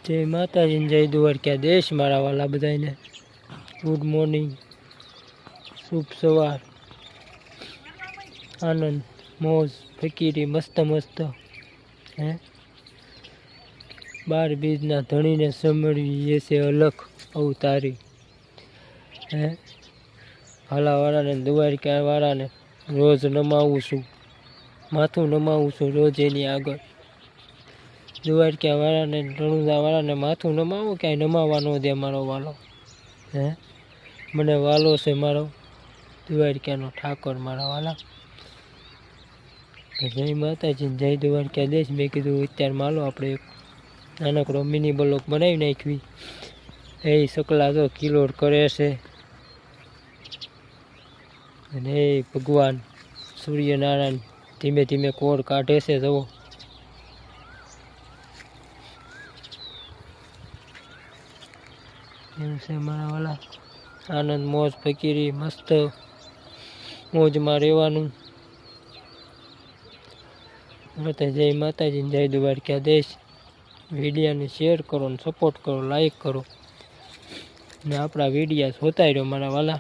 જય માતાજી, જય દ્વારકાધીશ મારા વાલા બધાને. ગુડ મોર્નિંગ, શુભ સવાર, આનંદ, મોજ, ફકીરી, મસ્ત મસ્ત. હે 12 બીજના ધણીને સમળવી છે અલખ અવતારી. હે ભાલાવાળાને દ્વારકાવાળાને રોજ નમાવું છું, માથું નમાવું છું રોજ એની આગળ. દ્વારકાવાળાને રણુદાવાળાને માથું નમાવું, ક્યાંય નમાવા ન દે મારો વાલો. હે મને વાલો છે મારો દ્વારકાનો ઠાકોર મારા વાલા. જય માતાજી, જય દ્વારકાધીશ. મેં કીધું અત્યારે માલો આપણે એક નાનકડો મિની બ્લોક બનાવી નાખવી. એ સકલા તો કિલોડ કરે છે અને એ ભગવાન સૂર્યનારાયણ ધીમે ધીમે કોર કાઢે છે. જુઓ એવું છે મારા વાલા. આનંદ, મોજ, ફકીરી, મસ્ત મોજમાં રહેવાનું. જય માતાજી, જય દ્વારકાધીશ. વિડીયાને શેર કરો ને સપોર્ટ કરો, લાઈક કરો ને આપણા વિડીયા જોતા રહ્યો મારા વાલા.